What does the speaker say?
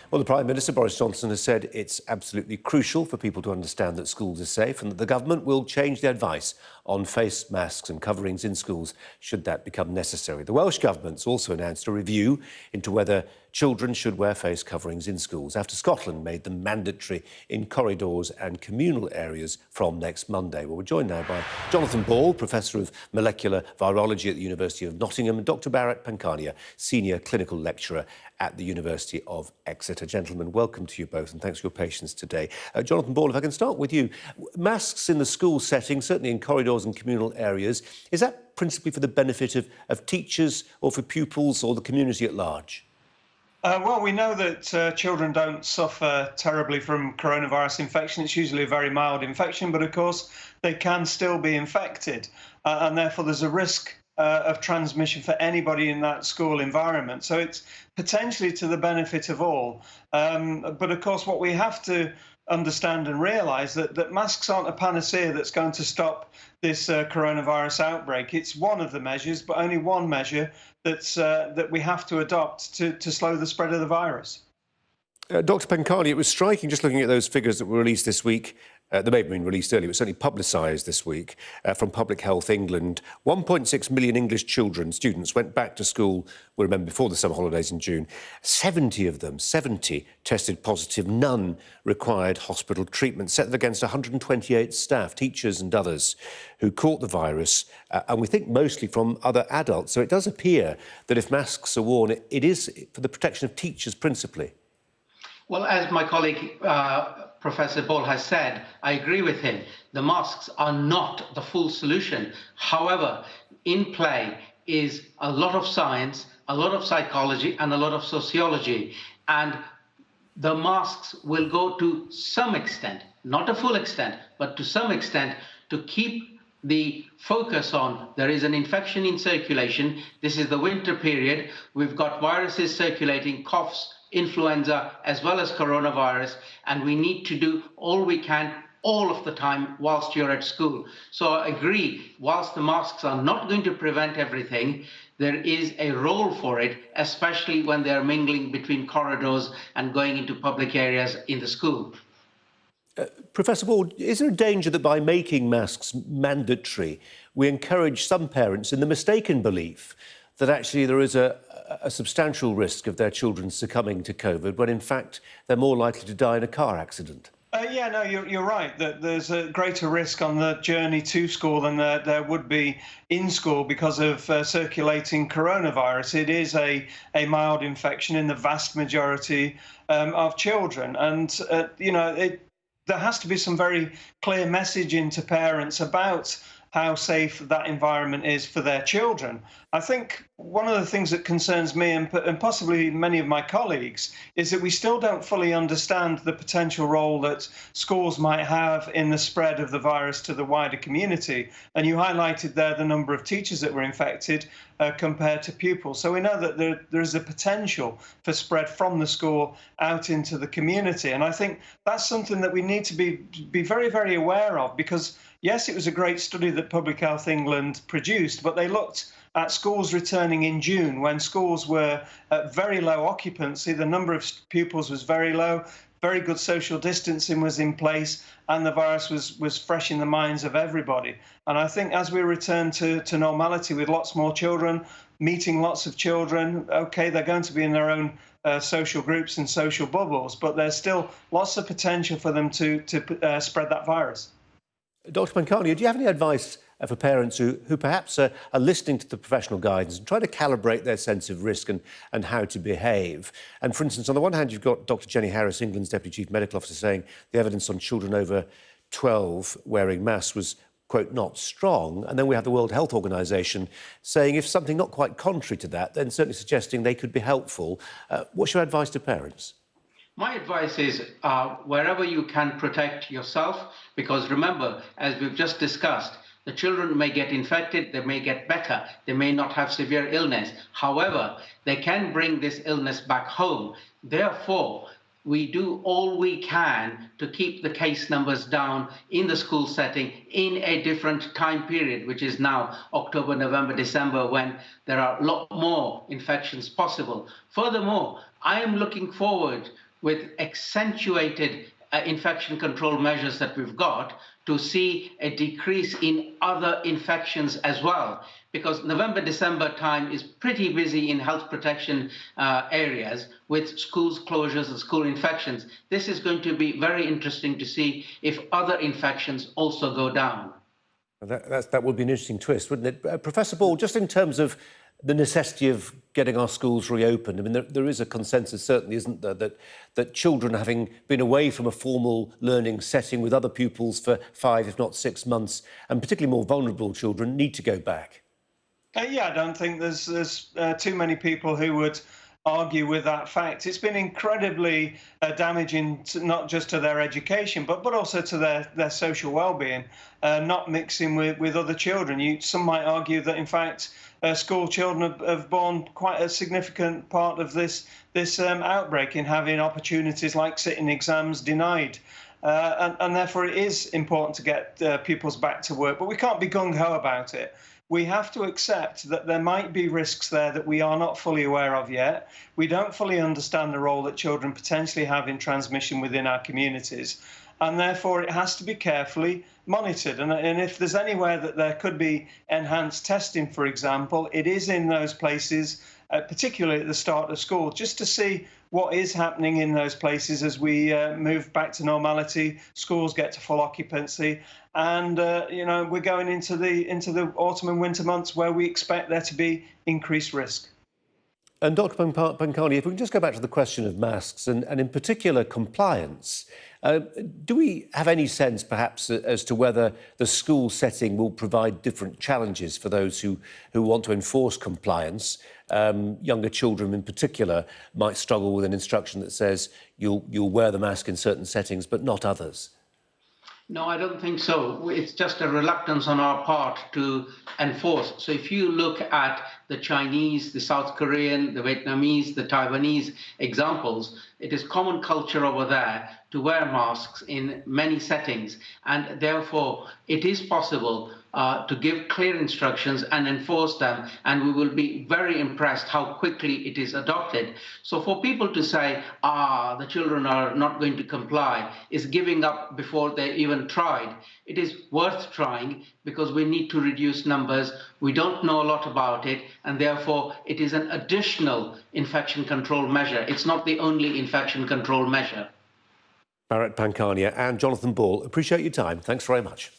Well, the Prime Minister, Boris Johnson, has said it's absolutely crucial for people to understand that schools are safe and that the government will change the advice on face masks and coverings in schools should that become necessary. The Welsh Government's also announced a review into whether children should wear face coverings in schools after Scotland made them mandatory in corridors and communal areas from next Monday. Well, we're joined now by Jonathan Ball, Professor of Molecular Virology at the University of Nottingham, and Dr Bharat Pankhania, Senior Clinical Lecturer at the University of Exeter. Gentlemen, welcome to you both and thanks for your patience today. Jonathan Ball, if I can start with you. Masks in the school setting, certainly in corridors and communal areas, is that principally for the benefit of teachers or for pupils or the community at large? Well, we know that children don't suffer terribly from coronavirus infection. It's usually a very mild infection, but of course they can still be infected. And therefore there's a risk of transmission for anybody in that school environment. So it's potentially to the benefit of all. But of course, what we have to understand and realise that masks aren't a panacea that's going to stop this coronavirus outbreak. It's one of the measures, but only one measure that we have to adopt to slow the spread of the virus. Dr Pankhania, it was striking just looking at those figures that were released this week. They may have been released earlier, but certainly publicised this week from Public Health England. 1.6 million English children, students, went back to school, we remember, before the summer holidays in June. 70 of them, 70, tested positive. None required hospital treatment, set them against 128 staff, teachers and others who caught the virus, and we think mostly from other adults. So it does appear that if masks are worn, it is for the protection of teachers principally. Well, as my colleague Professor Ball has said, I agree with him. The masks are not the full solution. However, in play is a lot of science, a lot of psychology, and a lot of sociology. And the masks will go to some extent, not a full extent, but to some extent, to keep the focus on there is an infection in circulation. This is the winter period. We've got viruses circulating, coughs, influenza, as well as coronavirus, and we need to do all we can all of the time whilst you're at school. So I agree, whilst the masks are not going to prevent everything, there is a role for it, especially when they're mingling between corridors and going into public areas in the school. Professor Ball, is there a danger that by making masks mandatory, we encourage some parents in the mistaken belief that actually there is a substantial risk of their children succumbing to COVID, when in fact they're more likely to die in a car accident? Yeah, no, you're right, that there's a greater risk on the journey to school than there would be in school because of circulating coronavirus. It is a mild infection in the vast majority of children. And, there has to be some very clear messaging to parents about how safe that environment is for their children. I think one of the things that concerns me and possibly many of my colleagues is that we still don't fully understand the potential role that schools might have in the spread of the virus to the wider community. And you highlighted there the number of teachers that were infected compared to pupils. So we know that there is a potential for spread from the school out into the community. And I think that's something that we need to be very, very aware of, because yes, it was a great study that Public Health England produced, but they looked at schools returning in June when schools were at very low occupancy. The number of pupils was very low, very good social distancing was in place, and the virus was fresh in the minds of everybody. And I think as we return to normality with lots more children, meeting lots of children, OK, they're going to be in their own social groups and social bubbles, but there's still lots of potential for them to spread that virus. Dr Pankhania, do you have any advice for parents who perhaps are listening to the professional guidance and trying to calibrate their sense of risk and how to behave? And for instance, on the one hand, you've got Dr Jenny Harris, England's Deputy Chief Medical Officer, saying the evidence on children over 12 wearing masks was, quote, not strong. And then we have the World Health Organization saying if something not quite contrary to that, then certainly suggesting they could be helpful. What's your advice to parents? My advice is wherever you can, protect yourself, because remember, as we've just discussed, the children may get infected, they may get better, they may not have severe illness. However, they can bring this illness back home. Therefore, we do all we can to keep the case numbers down in the school setting in a different time period, which is now October, November, December, when there are a lot more infections possible. Furthermore, I am looking forward with accentuated infection control measures that we've got to see a decrease in other infections as well. Because November, December time is pretty busy in health protection areas with schools closures and school infections. This is going to be very interesting to see if other infections also go down. That would be an interesting twist, wouldn't it? Professor Ball, just in terms of the necessity of getting our schools reopened, I mean, there is a consensus, certainly, isn't there, that children having been away from a formal learning setting with other pupils for 5, if not 6 months, and particularly more vulnerable children, need to go back. Yeah, I don't think there's too many people who would argue with that fact. It's been incredibly damaging, not just to their education, but also to their social well-being, not mixing with other children. Some might argue that, in fact, school children have borne quite a significant part of this outbreak in having opportunities like sitting exams denied. And therefore, it is important to get pupils back to work. But we can't be gung-ho about it. We have to accept that there might be risks there that we are not fully aware of yet. We don't fully understand the role that children potentially have in transmission within our communities. And therefore, it has to be carefully monitored. And if there's anywhere that there could be enhanced testing, for example, it is in those places, particularly at the start of school, just to see what is happening in those places as we move back to normality, schools get to full occupancy, and we're going into the autumn and winter months where we expect there to be increased risk. And Dr. Pankani, if we can just go back to the question of masks and in particular compliance, do we have any sense perhaps as to whether the school setting will provide different challenges for those who want to enforce compliance? Younger children in particular might struggle with an instruction that says you'll wear the mask in certain settings but not others. No, I don't think so. It's just a reluctance on our part to enforce. So if you look at the Chinese, the South Korean, the Vietnamese, the Taiwanese examples, it is common culture over there to wear masks in many settings. And therefore, it is possible to give clear instructions and enforce them, and we will be very impressed how quickly it is adopted. So for people to say, the children are not going to comply, is giving up before they even tried. It is worth trying because we need to reduce numbers. We don't know a lot about it, and therefore it is an additional infection control measure. It's not the only infection control measure. Bharat Pankhania and Jonathan Ball, appreciate your time. Thanks very much.